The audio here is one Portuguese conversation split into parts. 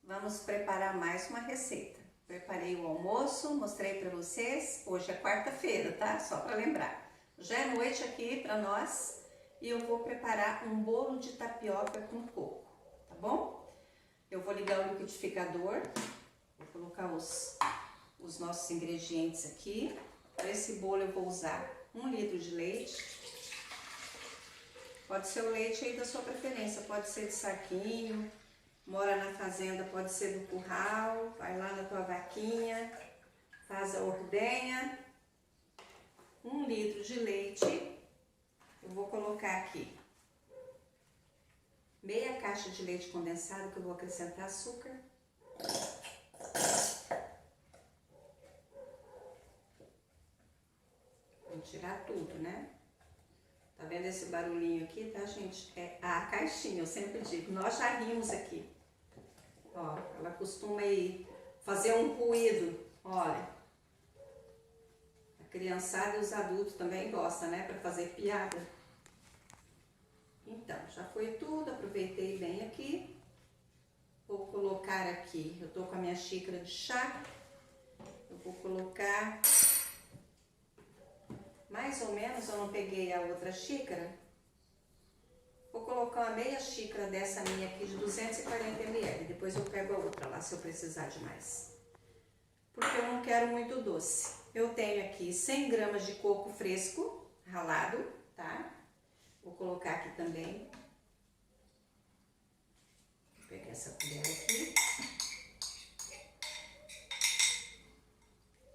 Vamos preparar mais uma receita. Preparei o almoço, mostrei para vocês. Hoje é quarta-feira, tá? Só para lembrar. Já é noite aqui para nós e eu vou preparar um bolo de tapioca com coco, tá bom? Eu vou ligar o liquidificador, vou colocar os nossos ingredientes aqui. Para esse bolo eu vou usar 1 litro de leite. Pode ser o leite aí da sua preferência, pode ser de saquinho, mora na fazenda, pode ser do curral, vai lá na tua vaquinha, faz a ordenha. 1 litro de leite, eu vou colocar aqui meia caixa de leite condensado, que eu vou acrescentar açúcar. Vou tirar tudo, né? Tá vendo esse barulhinho aqui, tá, gente? É a caixinha, eu sempre digo. Nós já rimos aqui. Ó, ela costuma aí fazer um ruído, olha. A criançada e os adultos também gostam, né? Pra fazer piada. Então, já foi tudo, aproveitei bem aqui. Vou colocar aqui, eu tô com a minha xícara de chá. Eu vou colocar... mais ou menos, eu não peguei a outra xícara. Vou colocar uma meia xícara dessa minha aqui de 240 ml. Depois eu pego a outra lá, se eu precisar de mais. Porque eu não quero muito doce. Eu tenho aqui 100 gramas de coco fresco, ralado, tá? Vou colocar aqui também. Vou pegar essa colher aqui.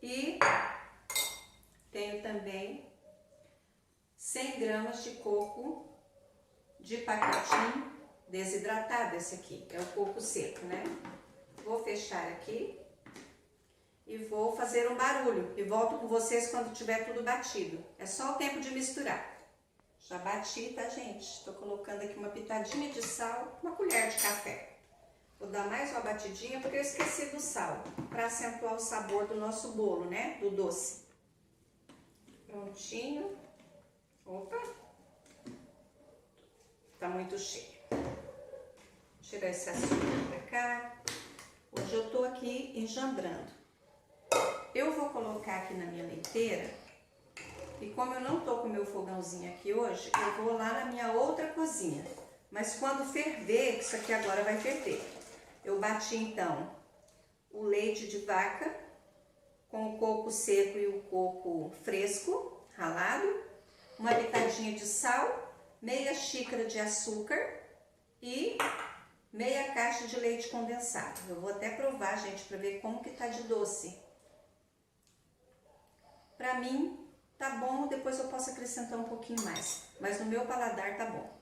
E tenho também 100 gramas de coco de pacotinho desidratado, esse aqui, é o coco seco, né? Vou fechar aqui e vou fazer um barulho e volto com vocês quando tiver tudo batido. É só o tempo de misturar. Já bati, tá, gente? Tô colocando aqui uma pitadinha de sal, uma colher de café. Vou dar mais uma batidinha porque eu esqueci do sal, para acentuar o sabor do nosso bolo, né? Do doce. Prontinho. Opa! Tá muito cheio. Tirar esse açúcar pra cá. Hoje eu tô aqui enjambrando. Eu vou colocar aqui na minha leiteira. E como eu não tô com o meu fogãozinho aqui hoje, eu vou lá na minha outra cozinha. Mas quando ferver, isso aqui agora vai ferver. Eu bati então o leite de vaca com o coco seco e o coco fresco, ralado, uma pitadinha de sal, meia xícara de açúcar e meia caixa de leite condensado. Eu vou até provar, gente, para ver como que tá de doce. Pra mim tá bom, depois eu posso acrescentar um pouquinho mais, mas no meu paladar tá bom.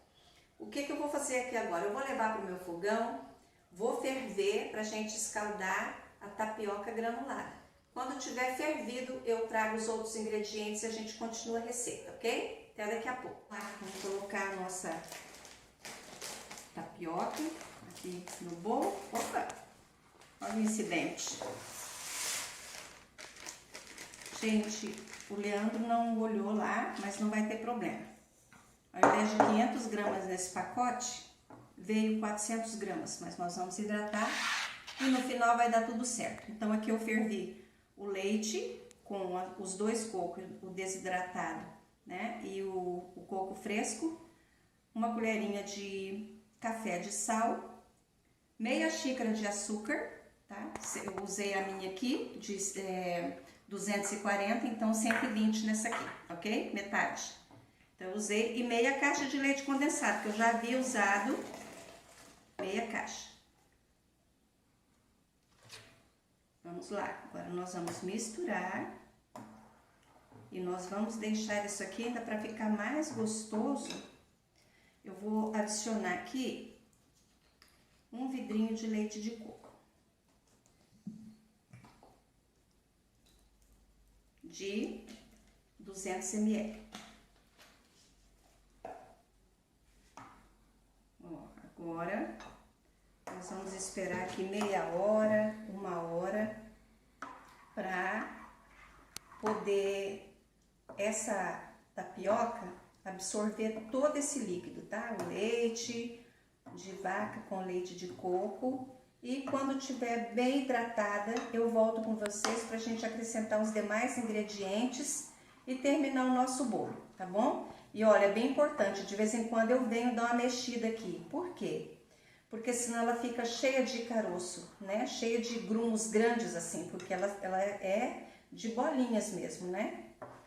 O que que eu vou fazer aqui agora? Eu vou levar pro meu fogão, vou ferver pra gente escaldar a tapioca granulada. Quando tiver fervido, eu trago os outros ingredientes e a gente continua a receita, ok? Até daqui a pouco. Vamos colocar a nossa tapioca aqui no bolo. Opa! Olha o incidente. Gente, o Leandro não olhou lá, mas não vai ter problema. Ao invés de 500 gramas nesse pacote, veio 400 gramas, mas nós vamos hidratar e no final vai dar tudo certo. Então aqui eu fervi o leite com os 2 cocos, o desidratado, né? E o coco fresco, uma colherinha de café de sal, meia xícara de açúcar, tá? Eu usei a minha aqui de 240, então 120 nessa aqui, ok? Metade. Então eu usei, e meia caixa de leite condensado, que eu já havia usado meia caixa. Vamos lá, agora nós vamos misturar e nós vamos deixar isso aqui ainda para ficar mais gostoso. Eu vou adicionar aqui um vidrinho de leite de coco de 200 ml. Ó, agora nós vamos esperar aqui meia hora, 1 hora, para poder essa tapioca absorver todo esse líquido, tá? O leite, de vaca com leite de coco. E quando estiver bem hidratada, eu volto com vocês para a gente acrescentar os demais ingredientes e terminar o nosso bolo, tá bom? E olha, é bem importante, de vez em quando eu venho dar uma mexida aqui. Por quê? Porque senão ela fica cheia de caroço, né? Cheia de grumos grandes assim, porque ela é de bolinhas mesmo, né?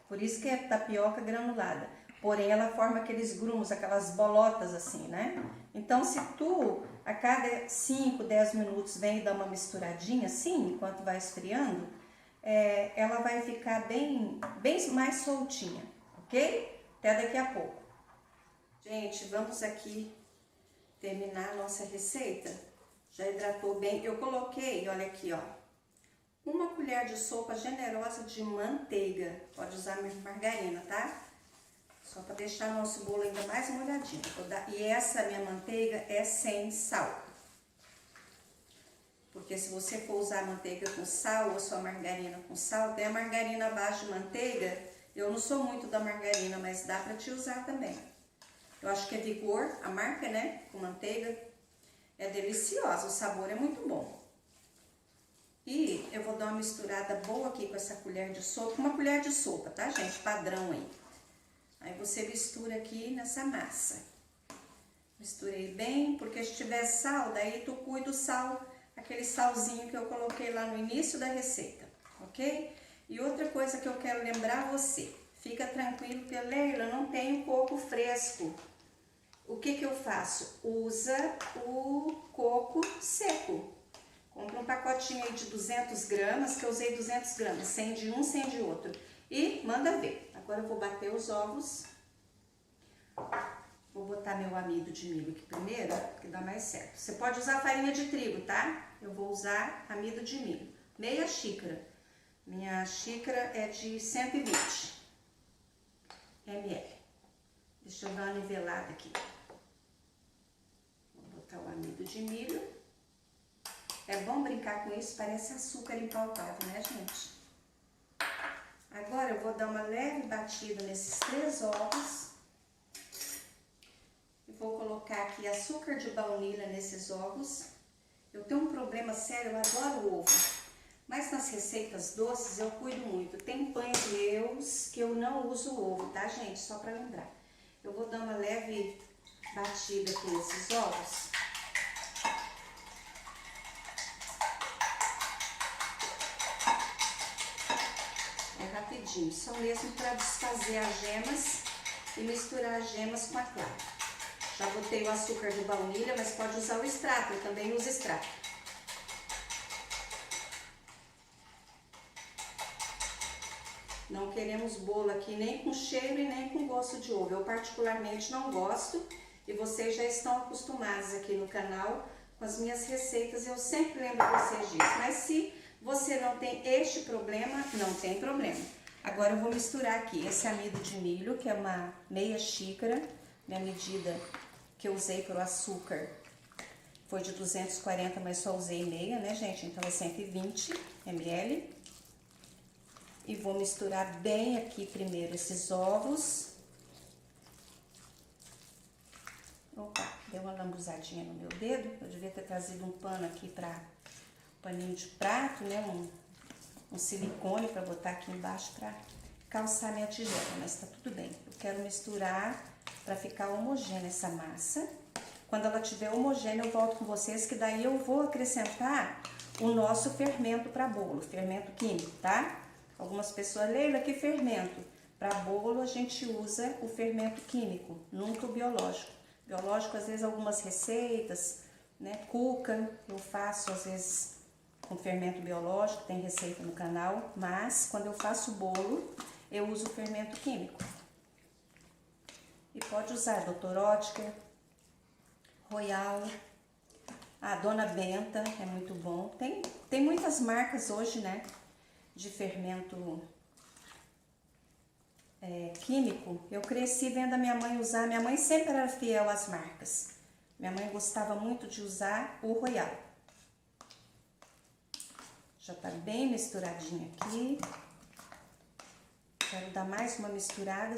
Por isso que é tapioca granulada. Porém, ela forma aqueles grumos, aquelas bolotas assim, né? Então, se tu a cada 5, 10 minutos vem dar uma misturadinha assim, enquanto vai esfriando, ela vai ficar bem mais soltinha, ok? Até daqui a pouco. Gente, vamos aqui terminar a nossa receita. Já hidratou bem. Eu coloquei, olha aqui, ó, uma colher de sopa generosa de manteiga. Pode usar margarina, tá? Só para deixar nosso bolo ainda mais molhadinho. E essa minha manteiga é sem sal. Porque se você for usar manteiga com sal ou sua margarina com sal, tem a margarina abaixo de manteiga. Eu não sou muito da margarina, mas dá para te usar também. Eu acho que é Vigor, a marca, né? Com manteiga. É deliciosa, o sabor é muito bom. E eu vou dar uma misturada boa aqui com essa colher de sopa. Uma colher de sopa, tá, gente? Padrão aí. Aí você mistura aqui nessa massa. Misturei bem, porque se tiver sal, daí tu cuida do sal, aquele salzinho que eu coloquei lá no início da receita, ok? E outra coisa que eu quero lembrar você, fica tranquilo que Leila não tem coco fresco. O que que eu faço? Usa o coco seco. Compra um pacotinho aí de 200 gramas, que eu usei 200 gramas, 100 de um, 100 de outro. E manda ver. Agora eu vou bater os ovos. Vou botar meu amido de milho aqui primeiro, que dá mais certo. Você pode usar farinha de trigo, tá? Eu vou usar amido de milho. Meia xícara. Minha xícara é de 120 ml. Deixa eu dar uma nivelada aqui. Vou botar o amido de milho. É bom brincar com isso, parece açúcar impalpável, né, gente? Agora eu vou dar uma leve batida nesses 3 ovos. E vou colocar aqui açúcar de baunilha nesses ovos. Eu tenho um problema sério, eu adoro ovo. Mas nas receitas doces eu cuido muito. Tem pães meus que eu não uso ovo, tá, gente? Só pra lembrar. Eu vou dar uma leve batida aqui nesses ovos. Rapidinho, só mesmo para desfazer as gemas e misturar as gemas com a clara. Já botei o açúcar de baunilha, mas pode usar o extrato, eu também uso extrato. Não queremos bolo aqui nem com cheiro e nem com gosto de ovo. Eu particularmente não gosto e vocês já estão acostumados aqui no canal com as minhas receitas. Eu sempre lembro vocês disso, mas se você não tem este problema, não tem problema. Agora eu vou misturar aqui esse amido de milho, que é uma meia xícara. Minha medida que eu usei para o açúcar foi de 240, mas só usei meia, né, gente? Então é 120 ml. E vou misturar bem aqui primeiro esses ovos. Opa, deu uma lambuzadinha no meu dedo. Eu devia ter trazido um pano aqui para paninho de prato, né? Um silicone para botar aqui embaixo para calçar minha tigela, mas tá tudo bem. Eu quero misturar para ficar homogênea essa massa. Quando ela tiver homogênea, eu volto com vocês, que daí eu vou acrescentar o nosso fermento para bolo, fermento químico, tá? Algumas pessoas, Leila, que fermento? Para bolo a gente usa o fermento químico, nunca o biológico. Biológico, às vezes, algumas receitas, né? Cuca, eu faço, às vezes, com fermento biológico, tem receita no canal, mas quando eu faço bolo, eu uso o fermento químico. E pode usar Dr. Oetker, Royal, a Dona Benta, é muito bom. Tem muitas marcas hoje, né, de fermento químico. Eu cresci vendo a minha mãe usar, minha mãe sempre era fiel às marcas. Minha mãe gostava muito de usar o Royal. Já tá bem misturadinho aqui. Quero dar mais uma misturada.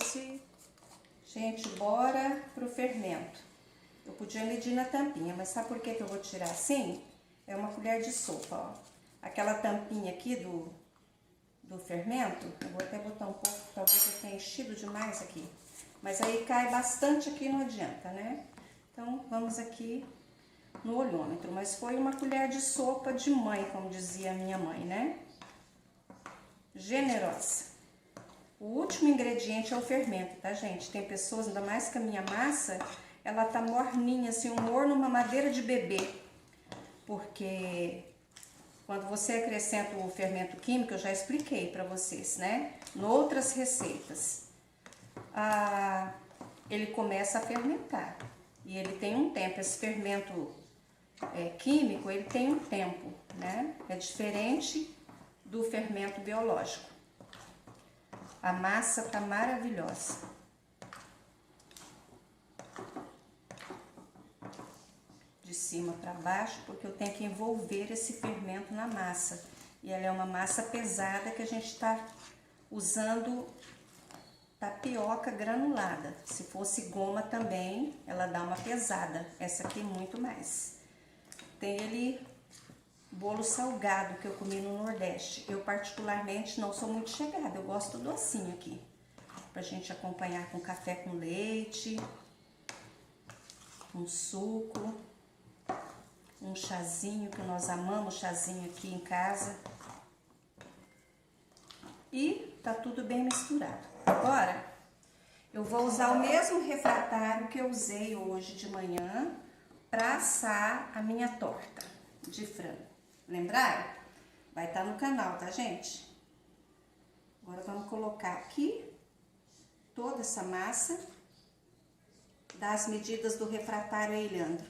Gente, bora pro fermento. Eu podia medir na tampinha, mas sabe por que eu vou tirar assim? É uma colher de sopa, ó. Aquela tampinha aqui do fermento, eu vou até botar um pouco, talvez eu tenha enchido demais aqui. Mas aí cai bastante aqui, não adianta, né? Então, vamos aqui no olhômetro. Mas foi uma colher de sopa de mãe, como dizia a minha mãe, né? Generosa. O último ingrediente é o fermento, tá, gente? Tem pessoas, ainda mais que a minha massa, ela tá morninha, assim, um morno, uma madeira de bebê. Porque quando você acrescenta o fermento químico, eu já expliquei pra vocês, né? Em outras receitas, ele começa a fermentar. E ele tem um tempo, esse fermento químico, ele tem um tempo, né? É diferente do fermento biológico. A massa tá maravilhosa. De cima para baixo, porque eu tenho que envolver esse fermento na massa. E ela é uma massa pesada que a gente está usando tapioca granulada. Se fosse goma também, ela dá uma pesada. Essa aqui muito mais. Tem ele bolo salgado que eu comi no Nordeste. Eu particularmente não sou muito chegada, eu gosto docinho aqui. Pra gente acompanhar com café com leite, um suco, um chazinho, que nós amamos chazinho aqui em casa. E tá tudo bem misturado. Agora, eu vou usar o mesmo refratário que eu usei hoje de manhã para assar a minha torta de frango. Lembraram? Vai estar no canal, tá, gente? Agora vamos colocar aqui toda essa massa, dar as medidas do refratário aí, Leandro.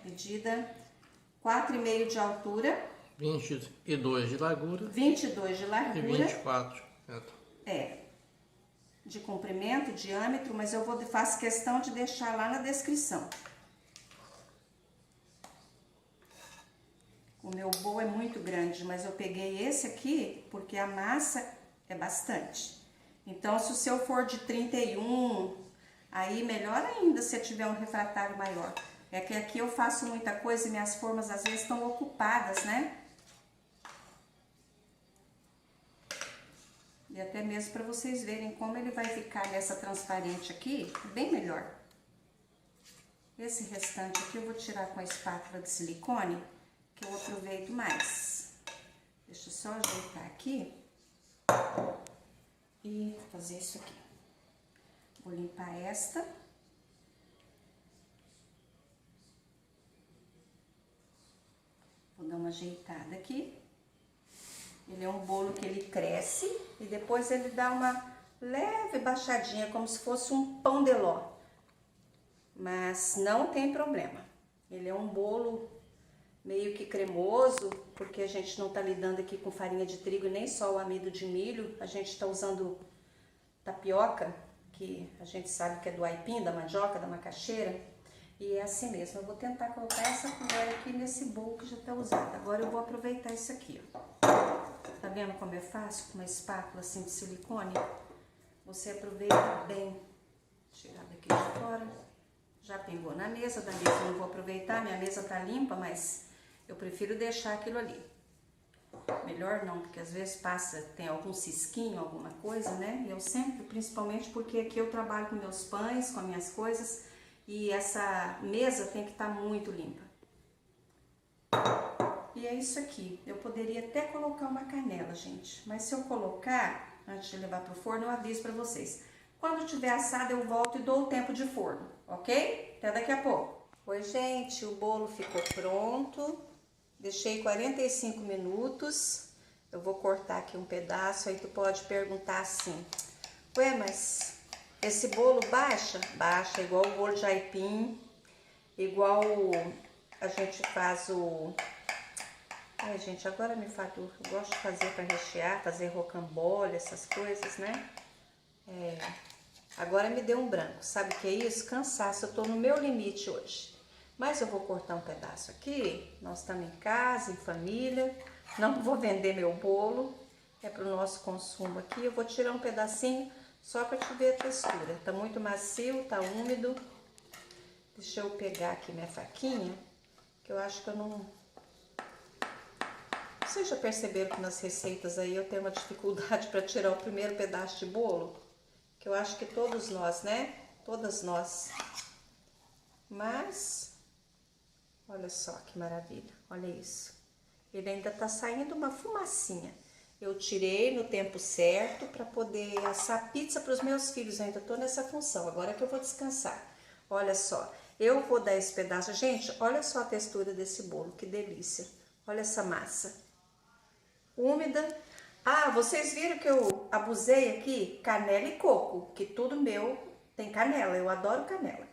Medida 4,5 de altura. 22 de largura. 22 de largura. E 24. De comprimento, diâmetro, mas eu faço questão de deixar lá na descrição. O meu bowl é muito grande, mas eu peguei esse aqui porque a massa é bastante. Então, se o seu for de 31, aí melhor ainda se eu tiver um refratário maior. É que aqui eu faço muita coisa e minhas formas às vezes estão ocupadas, né? E até mesmo para vocês verem como ele vai ficar nessa transparente aqui, bem melhor. Esse restante aqui eu vou tirar com a espátula de silicone, que eu aproveito mais. Deixa eu só ajeitar aqui e fazer isso aqui. Vou limpar esta. Vou dar uma ajeitada aqui. Ele é um bolo que ele cresce e depois ele dá uma leve baixadinha, como se fosse um pão de ló. Mas não tem problema. Ele é um bolo meio que cremoso, porque a gente não tá lidando aqui com farinha de trigo nem só o amido de milho. A gente tá usando tapioca, que a gente sabe que é do aipim, da mandioca, da macaxeira. E é assim mesmo. Eu vou tentar colocar essa colher aqui nesse bolo que já tá usado. Agora eu vou aproveitar isso aqui, ó. Tá vendo como é fácil com uma espátula assim de silicone? Você aproveita bem. Tirar daqui de fora. Já pingou na mesa, da mesa eu não vou aproveitar, minha mesa tá limpa, mas eu prefiro deixar aquilo ali. Melhor não, porque às vezes tem algum cisquinho, alguma coisa, né? E eu sempre, principalmente porque aqui eu trabalho com meus pães, com as minhas coisas, e essa mesa tem que estar muito limpa. E é isso aqui. Eu poderia até colocar uma canela, gente. Mas se eu colocar, antes de levar pro forno, eu aviso pra vocês. Quando tiver assado, eu volto e dou o tempo de forno, ok? Até daqui a pouco. Oi, gente. O bolo ficou pronto. Deixei 45 minutos. Eu vou cortar aqui um pedaço. Aí tu pode perguntar assim: ué, mas esse bolo baixa? Baixa, igual o bolo de aipim. Igual a gente faz o... Ai, gente, agora me faltou. Eu gosto de fazer para rechear, fazer rocambole, essas coisas, né? Agora me deu um branco. Sabe o que é isso? Cansaço. Eu tô no meu limite hoje. Mas eu vou cortar um pedaço aqui. Nós estamos em casa, em família. Não vou vender meu bolo. É para o nosso consumo aqui. Eu vou tirar um pedacinho Só para te ver a textura. Tá muito macio, tá úmido. Deixa eu pegar aqui minha faquinha, que eu acho que eu não... Vocês já perceberam que nas receitas aí eu tenho uma dificuldade para tirar o primeiro pedaço de bolo? Que eu acho que todos nós, né? Todas nós. Mas, olha só que maravilha, olha isso. Ele ainda tá saindo uma fumacinha. Eu tirei no tempo certo para poder assar pizza para os meus filhos. Eu ainda tô nessa função, agora que eu vou descansar. Olha só, eu vou dar esse pedaço. Gente, olha só a textura desse bolo, que delícia. Olha essa massa. Úmida. Ah, vocês viram que eu abusei aqui? Canela e coco, que tudo meu tem canela. Eu adoro canela.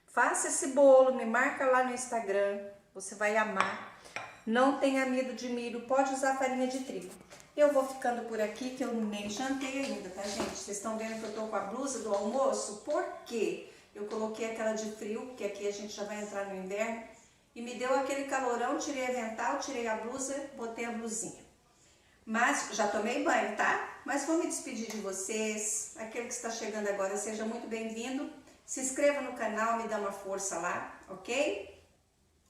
Faça esse bolo, me marca lá no Instagram. Você vai amar. Não tem amido de milho, pode usar farinha de trigo. Eu vou ficando por aqui, que eu nem jantei ainda, tá, gente? Vocês estão vendo que eu tô com a blusa do almoço? Por quê? Eu coloquei aquela de frio, porque aqui a gente já vai entrar no inverno. E me deu aquele calorão, tirei a avental, tirei a blusa, botei a blusinha. Mas já tomei banho, tá? Mas vou me despedir de vocês. Aquele que está chegando agora, seja muito bem-vindo. Se inscreva no canal, me dá uma força lá, ok?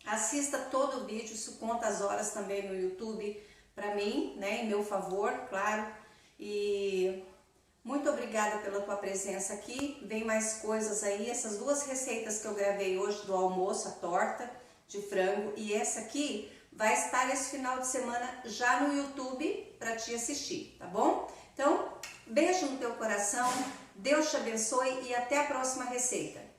Assista todo o vídeo, isso conta as horas também no YouTube para mim, né, em meu favor, claro. E muito obrigada pela tua presença aqui. Vem mais coisas aí, essas duas receitas que eu gravei hoje do almoço, a torta de frango e essa aqui vai estar esse final de semana já no YouTube para te assistir, tá bom? Então, beijo no teu coração, Deus te abençoe e até a próxima receita.